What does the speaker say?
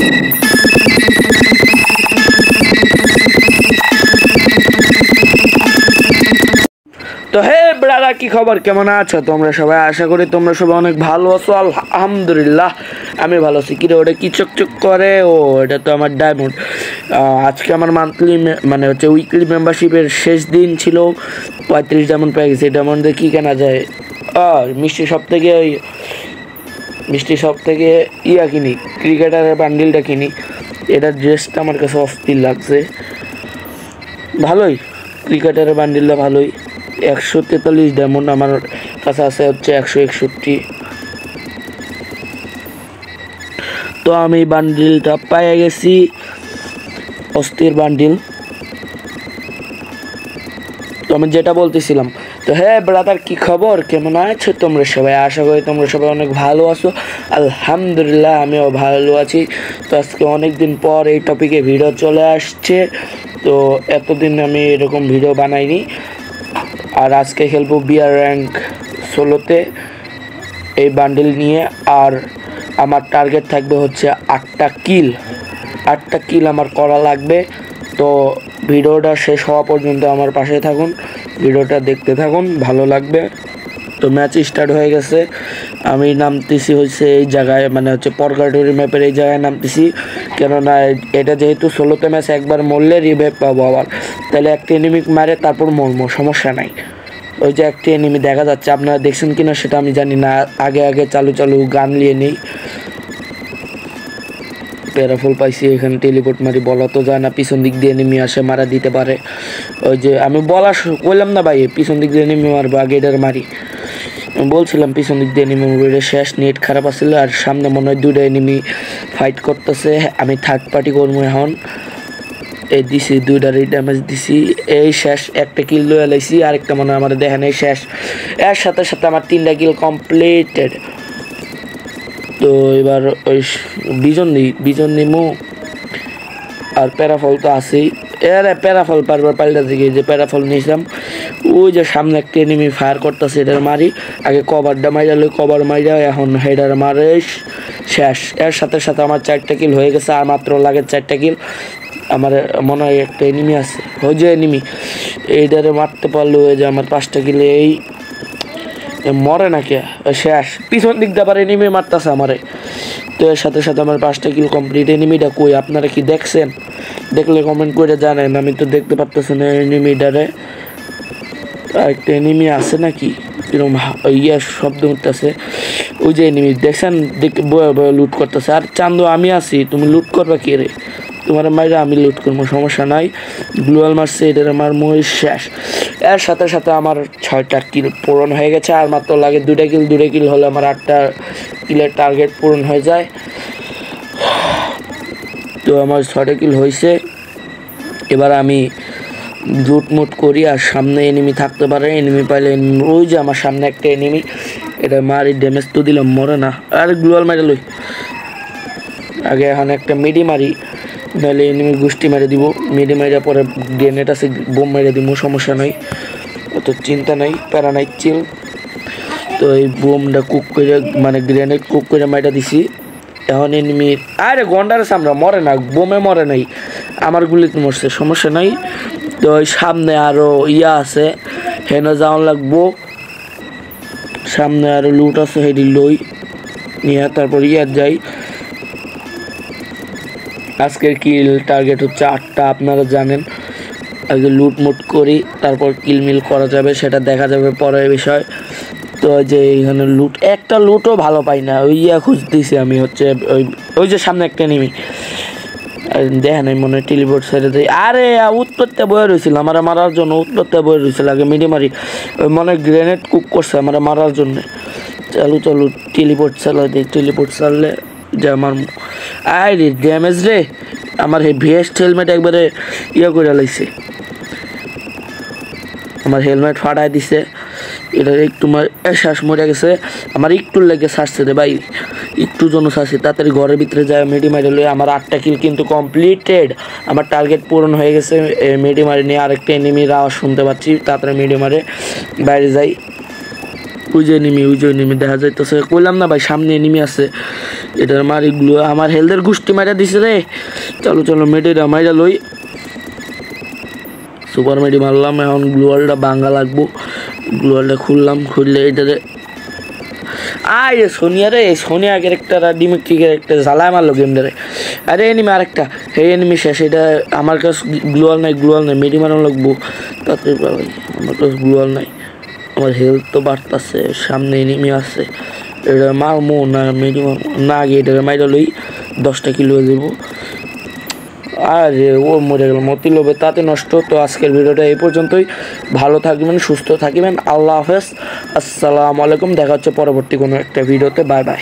তো হে ব্রাদার, কি খবর, কেমন আছো তোমরা সবাই? আশা করি তোমরা সবাই অনেক ভালো আছো। আলহামদুলিল্লাহ আমি ভালো আছি। কিরে ওটা কি চকচক করে? ও এটা তো আমার ডায়মন্ড। আজকে আমার মান্থলি মানে হচ্ছে উইকলি মেম্বারশিপের শেষ দিন ছিল। 35 ডায়মন্ড পেয়ে গেছি। ডায়মন্ড দিয়ে কী কেনা যায়? মিষ্টি সব থেকে ইয়া কিনি, ক্রিকেটারের বান্ডিলটা কিনি। এটার ড্রেসটা আমার কাছে অস্থির লাগছে, ভালোই। ক্রিকেটারের বান্ডিলটা ভালোই। 143 ডায়মন্ড আমার কাছে আছে হচ্ছে 161। তো আমি বান্ডিলটা পেয়ে গেছি, অস্থির বান্ডিল। তো আমি যেটা বলতেছিলাম, তো হ্যাঁ ব্রাদার, কি খবর, কেমন আছো তোমরা সবাই? আশা করি তোমরা সবাই অনেক ভালো আছো। আলহামদুলিল্লাহ আমিও ভালো আছি। তো আজকে অনেক দিন পর এই টপিকে ভিডিও চলে আসছে। তো এতদিন আমি এরকম ভিডিও বানাইনি। আর আজকে খেলবো বিয়ার র্যাঙ্ক 16তে এই বান্ডিল নিয়ে। আর আমার টার্গেট থাকবে হচ্ছে 8টা কিল আমার করা লাগবে। তো ভিডিওটা শেষ হওয়া পর্যন্ত আমার পাশে থাকুন, ভিডিওটা দেখতে থাকুন, ভালো লাগবে। তো ম্যাচ স্টার্ট হয়ে গেছে। আমি নামতেছি হচ্ছে এই জায়গায়, মানে হচ্ছে পরগাটুরি ম্যাপের এই জায়গায় নামতেছি। কেননা এটা যেহেতু 16তে ম্যাচ, একবার মরলে রিভাইভ পাবো আবার। তাহলে একটা এনিমি মারে তারপর মরবো, সমস্যা নাই। ওই যে একটা এনিমি দেখা যাচ্ছে, আপনারা দেখছেন কিনা সেটা আমি জানি না। আগে চালু গান নিয়ে নেই। প্যারাফল পাইছি, এখানে টেলিপোর্ট মারি, বলা তো যায় না পিছন দিক দিয়ে এনিমি আসে, মারা দিতে পারে। ওই যে আমি বললাম না ভাই, পিছন দিক দিয়ে এনিমি মারবো, আগে এটার মারি। আমি বলছিলাম পিছন দিক দিয়ে এনিমি মারবো। এটা শেষ, নেট খারাপ আসলে। আর সামনে মনে হয় 2টা এনিমি ফাইট করতেছে। আমি থার্ড পার্টি করবো এখন। এই দিছি 2টারই ড্যামেজ দিছি। এই শেষ, একটা কিল লয়ে লাইছি, আরেকটা মনে হয় আমার দেখেন। এই শেষ, এর সাথে সাথে আমার 3টা কিল কমপ্লিটেড। তো এবার ওই বিজন নিমু। আর প্যারাফল তো আছেই। প্যারাফল পারবার পাল্টা থেকে যে প্যারাফল নিয়েছিলাম, ওই যে সামনে একটা এনিমি ফায়ার করতেছে, এটার মারি। আগে কভারটা মাইরা কভার মাইরা এখন হেডার মারে। শেষ, এর সাথে সাথে আমার 4টা কিল হয়ে গেছে। আর মাত্র লাগে 4টা কিল। আমার মনে হয় একটা এনিমি আছে, ওই যে এনিমি, এইটারে মারতে পারলো। ওই যে আমার 5টা কিলে এই মরে নাকি শেষ। পিছন দিক দিয়ে আবার এনিমি মারতেছে আমারে। তো এর সাথে সাথে আমার 5টা কিল কমপ্লিট। এনিমিটা কই, আপনারা কি দেখছেন? দেখলে কমেন্ট করে জানেন। আমি তো দেখতে পারতেছি না এনিমিটারে। একটা এনিমি আছে নাকি, এরকম শব্দ উঠতেছে। ওই যে এনিমি দেখছেন, বয়ে লুট করতেছে। আর চান্দু আমি আছি, তুমি লুট করবা কে রে? তোমার মাইরা আমি লুট করবো, সমস্যা নাই। গ্লোয়াল মারছে, এটার আমার মই শেষ। এর সাথে সাথে আমার 6টা কিল পূরণ হয়ে গেছে। আর মাত্র লাগে 2টা কিল হলে আমার 8টা কিলের টার্গেট পূরণ হয়ে যায়। তো আমার 6টা কিল হয়েছে। এবার আমি লুটমুট করি। আর সামনে এনিমি থাকতে পারে, এনিমি পাইলে ওই যে আমার সামনে একটা এনিমি, এটা মারি, ড্যামেজ তো দিলাম, মরে না। আর গ্লোয়াল মারি লই আগে, এখন একটা মিডি মারি, নাহলে এনিমি গোষ্ঠী মেরে দিব। মিডি মাইরা পরে গ্রেনেড আছে, বোম মেরে দিব, সমস্যা নাই, অত চিন্তা নাই, প্যারা নাই, চিল। তো এই বোমটা কুক করে, মানে গ্রেনেড কুক করে মাইরা দিছি। এখন এনিমি, আরে গন্ডারের সামনে মরে না, বোমে মরে নাই, আমার গুলিতে মরছে, সমস্যা নাই। তো ওই সামনে আরো ইয়া আছে, হেনে যাওয়ান লাগবো। সামনে আরো লুট আছে, হেডি লই নিয়ে তারপর ইয়ার যাই। আজকের কিল টার্গেট হচ্ছে 8টা, আপনারা জানেন। আগে লুটমুট করি, তারপর কিলমিল করা যাবে, সেটা দেখা যাবে পরের বিষয়। তো যে এইখানে একটা লুটও ভালো পাই না। ওই খুঁজতেছি আমি হচ্ছে ওই যে সামনে একটা নেমি, দেখেন এই মনে হয় টেলিপোর্ট ছেড়ে দেয়। আরে উৎপত্তি বয়ে রয়েছিল আমার মারার জন্য, উৎপত্তি বয়ে রয়েছিল। আগে মিডি মারি, ওই মনে গ্রেনেড কুক করছে আমার মারার জন্য। চলো টেলিপোর্ট চালা দিই। টেলিপোর্ট চাললে যে আমার আরে ড্যামেজ রে, আমার এই ভেস্ট হেলমেট একবারে করে লাইছে, আমার হেলমেট ফাটাই দিছে। এটা একটু শ্বাস মরে গেছে আমার, একটু লেগে শ্বাসছে রে ভাই, একটু জন্য শ্বাসছে। তাড়াতাড়ি ঘরের ভিতরে যায় মেডি মারি লই। আমার 8টা কিল কিন্তু কমপ্লিটেড, আমার টার্গেট পূরণ হয়ে গেছে। মেডি মারি নিয়ে আরেকটা এনিমির আওয়াজ শুনতে পাচ্ছি, তাড়াতাড়ি মেডি মারে বাইরে যাই। ওই যে এনিমি দেখা যাইতেছে, কইলাম না ভাই সামনে এনিমি আছে। এটার মারি গ্লু আমার হেলথের গুষ্টি মারা দিছে রে। চলো চলো মেডিটা মাইরা লই। সুপার মেডি মারলাম, এখন গ্লুয়ালটা ভাঙা লাগবো। গ্লুয়ালটা খুললাম, খুললে এটারে আরে সোনিয়া রে, সোনিয়া ক্যারেক্টার আর ডিমিট্রি ক্যারেক্টার জ্বালায় মারলো গেমটারে। আরে এনিমি আরেকটা, হে এনিমি শেষ। এটা আমার কাছে গ্লুয়াল নাই, গ্লুয়াল নাই, মেডি মারানো লাগবো তাড়াতাড়ি ভাই। আমার কাছে গ্লুয়াল নাই, আমার হেলথ তো বাড়তেছে, সামনে এনিমি আছে। এটা মারমো না মেডি মারমো না, আগে এটাকে মাইরা লই, 10টা কিলো হয়ে যাবো। আরে ও মরে গেল মতিলোভে তাতে নষ্ট। তো আজকের ভিডিওটা এই পর্যন্তই। ভালো থাকবেন, সুস্থ থাকবেন, আল্লাহ হাফেজ, আসসালামু আলাইকুম। দেখা হচ্ছে পরবর্তী কোনো একটা ভিডিওতে। Bye bye.